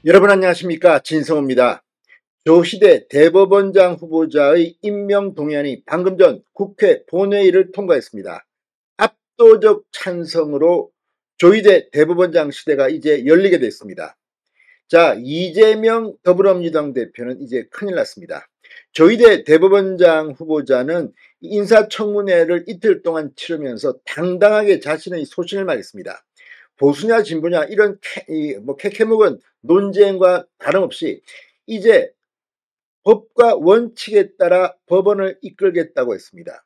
여러분 안녕하십니까, 진성호입니다. 조희대 대법원장 후보자의 임명 동의안이 방금 전 국회 본회의를 통과했습니다. 압도적 찬성으로 조희대 대법원장 시대가 이제 열리게 됐습니다. 자, 이재명 더불어민주당 대표는 이제 큰일 났습니다. 조희대 대법원장 후보자는 인사청문회를 이틀 동안 치르면서 당당하게 자신의 소신을 말했습니다. 보수냐 진보냐 이런 캐캐묵은 논쟁과 다름없이 이제 법과 원칙에 따라 법원을 이끌겠다고 했습니다.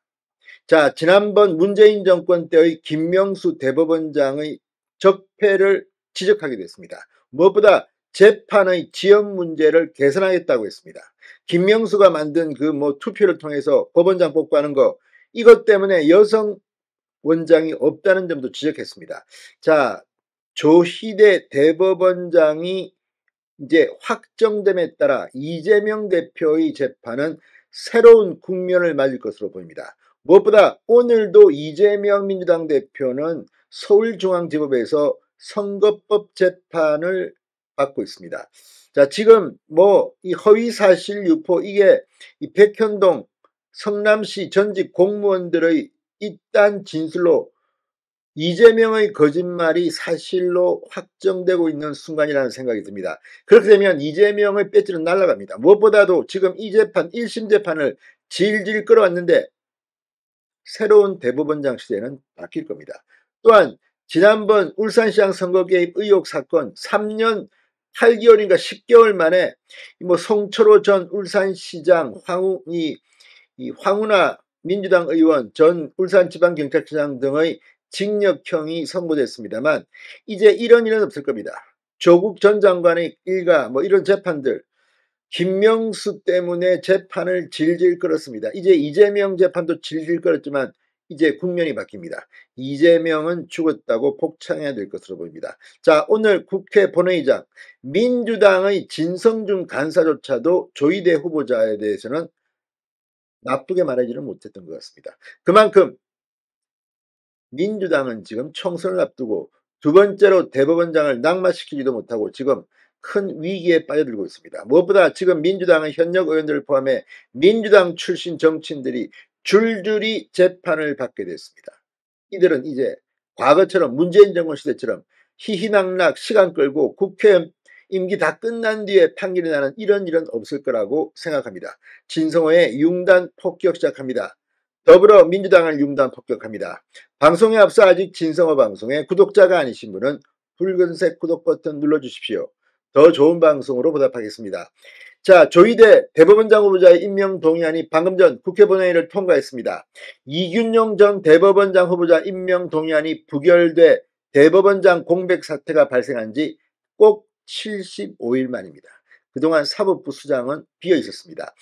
자, 지난번 문재인 정권 때의 김명수 대법원장의 적폐를 지적하게 됐습니다. 무엇보다 재판의 지연 문제를 개선하겠다고 했습니다. 김명수가 만든 투표를 통해서 법원장 뽑고하는 거, 이것 때문에 여성 원장이 없다는 점도 지적했습니다. 자, 조희대 대법원장이 이제 확정됨에 따라 이재명 대표의 재판은 새로운 국면을 맞을 것으로 보입니다. 무엇보다 오늘도 이재명 민주당 대표는 서울중앙지법에서 선거법 재판을 받고 있습니다. 자, 지금 이 허위사실 유포, 이게 이 백현동 성남시 전직 공무원들의 이딴 진술로 이재명의 거짓말이 사실로 확정되고 있는 순간이라는 생각이 듭니다. 그렇게 되면 이재명의 배지는 날아갑니다. 무엇보다도 지금 이 재판, 1심 재판을 질질 끌어왔는데 새로운 대법원장 시대는 바뀔 겁니다. 또한 지난번 울산시장 선거 개입 의혹 사건 3년 8개월인가 10개월 만에 송철호 전 울산시장, 황운하 민주당 의원, 전 울산지방경찰청장 등의 징역형이 선고됐습니다만 이제 이런 일은 없을 겁니다. 조국 전 장관의 일가 이런 재판들, 김명수 때문에 재판을 질질 끌었습니다. 이제 이재명 재판도 질질 끌었지만 이제 국면이 바뀝니다. 이재명은 죽었다고 복창해야 될 것으로 보입니다. 자, 오늘 국회 본회의장, 민주당의 진성준 간사조차도 조희대 후보자에 대해서는 나쁘게 말하지는 못했던 것 같습니다. 그만큼 민주당은 지금 총선을 앞두고 두 번째로 대법원장을 낙마시키지도 못하고 지금 큰 위기에 빠져들고 있습니다. 무엇보다 지금 민주당은 현역 의원들을 포함해 민주당 출신 정치인들이 줄줄이 재판을 받게 됐습니다. 이들은 이제 과거처럼 문재인 정권 시대처럼 희희낙낙 시간 끌고 국회 임기 다 끝난 뒤에 판결이 나는 이런 일은 없을 거라고 생각합니다. 진성호의 융단 폭격 시작합니다. 더불어민주당을 융단 폭격합니다. 방송에 앞서 아직 진성호 방송에 구독자가 아니신 분은 붉은색 구독 버튼 눌러주십시오. 더 좋은 방송으로 보답하겠습니다. 자, 조희대 대법원장 후보자의 임명 동의안이 방금 전 국회 본회의를 통과했습니다. 이균용 전 대법원장 후보자 임명 동의안이 부결돼 대법원장 공백 사태가 발생한 지 꼭 75일 만입니다. 그동안 사법부 수장은 비어 있었습니다.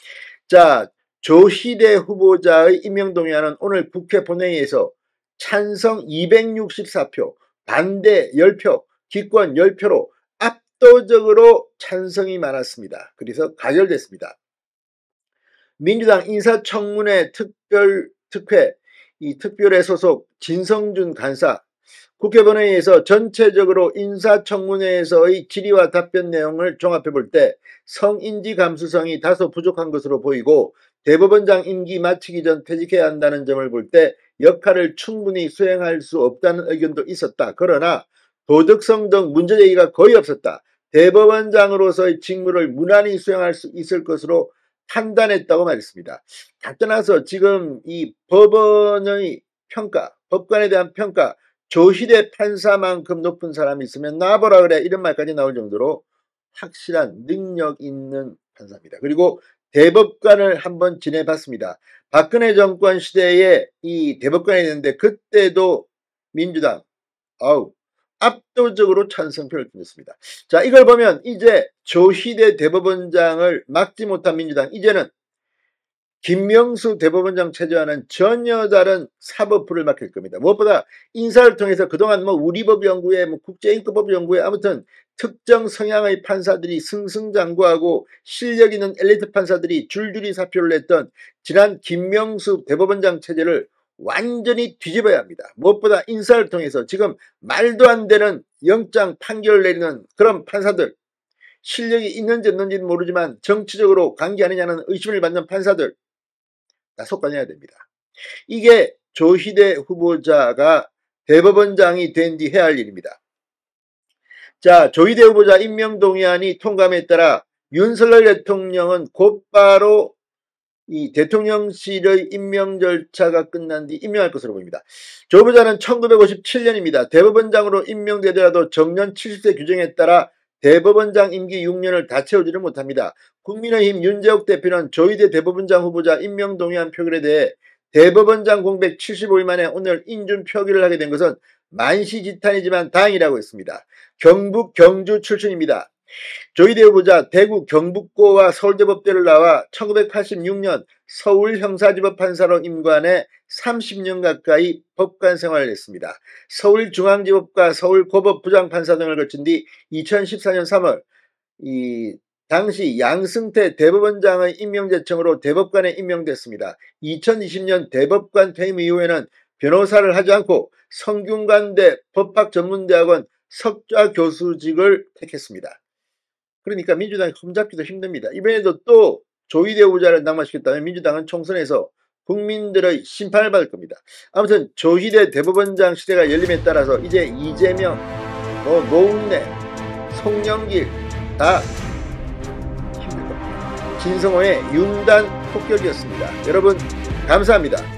자, 조희대 후보자의 임명동의안은 오늘 국회 본회의에서 찬성 264표, 반대 10표, 기권 10표로 압도적으로 찬성이 많았습니다. 그래서 가결됐습니다. 민주당 인사청문회 특별회 소속 진성준 간사, 국회 본회의에서 전체적으로 인사청문회에서의 질의와 답변 내용을 종합해 볼 때 성인지 감수성이 다소 부족한 것으로 보이고 대법원장 임기 마치기 전 퇴직해야 한다는 점을 볼 때 역할을 충분히 수행할 수 없다는 의견도 있었다. 그러나 도덕성 등 문제제기가 거의 없었다. 대법원장으로서의 직무를 무난히 수행할 수 있을 것으로 판단했다고 말했습니다. 다 떠나서 지금 이 법원의 평가, 법관에 대한 평가, 조희대 판사만큼 높은 사람이 있으면 나보라 그래, 이런 말까지 나올 정도로 확실한 능력 있는 판사입니다. 그리고 대법관을 한번 지내봤습니다. 박근혜 정권 시대에 이 대법관이 있는데 그때도 민주당 압도적으로 찬성표를 던졌습니다. 자, 이걸 보면 이제 조희대 대법원장을 막지 못한 민주당, 이제는 김명수 대법원장 체제와는 전혀 다른 사법부를 맡길 겁니다. 무엇보다 인사를 통해서 그동안 우리법연구회, 국제인권법연구회, 아무튼 특정 성향의 판사들이 승승장구하고 실력 있는 엘리트 판사들이 줄줄이 사표를 냈던 지난 김명수 대법원장 체제를 완전히 뒤집어야 합니다. 무엇보다 인사를 통해서 지금 말도 안 되는 영장 판결을 내리는 그런 판사들, 실력이 있는지 없는지는 모르지만 정치적으로 관계하느냐는 의심을 받는 판사들 다 속관해야 됩니다. 이게 조희대 후보자가 대법원장이 된 뒤 해야 할 일입니다. 자, 조희대 후보자 임명동의안이 통과함에 따라 윤석열 대통령은 곧바로 이 대통령실의 임명 절차가 끝난 뒤 임명할 것으로 보입니다. 조 후보자는 1957년입니다. 대법원장으로 임명되더라도 정년 70세 규정에 따라 대법원장 임기 6년을 다 채우지를 못합니다. 국민의힘 윤재욱 대표는 조희대 대법원장 후보자 임명 동의안 표결에 대해 대법원장 공백 75일 만에 오늘 인준 표결을 하게 된 것은 만시지탄이지만 다행이라고 했습니다. 경북 경주 출신입니다. 조희대 후보자 대구 경북고와 서울대법대를 나와 1986년 서울형사지법 판사로 임관해 30년 가까이 법관 생활을 했습니다. 서울중앙지법과 서울고법 부장판사 등을 거친 뒤 2014년 3월 당시 양승태 대법원장의 임명 제청으로 대법관에 임명됐습니다. 2020년 대법관 퇴임 이후에는 변호사를 하지 않고 성균관대 법학전문대학원 석좌 교수직을 택했습니다. 그러니까 민주당이 흠잡기도 힘듭니다. 이번에도 또 조희대 후보자를 낙마시켰다면 민주당은 총선에서 국민들의 심판을 받을 겁니다. 아무튼 조희대 대법원장 시대가 열림에 따라서 이제 이재명, 노웅래, 송영길 다 힘들 겁니다. 진성호의 융단 폭격이었습니다. 여러분 감사합니다.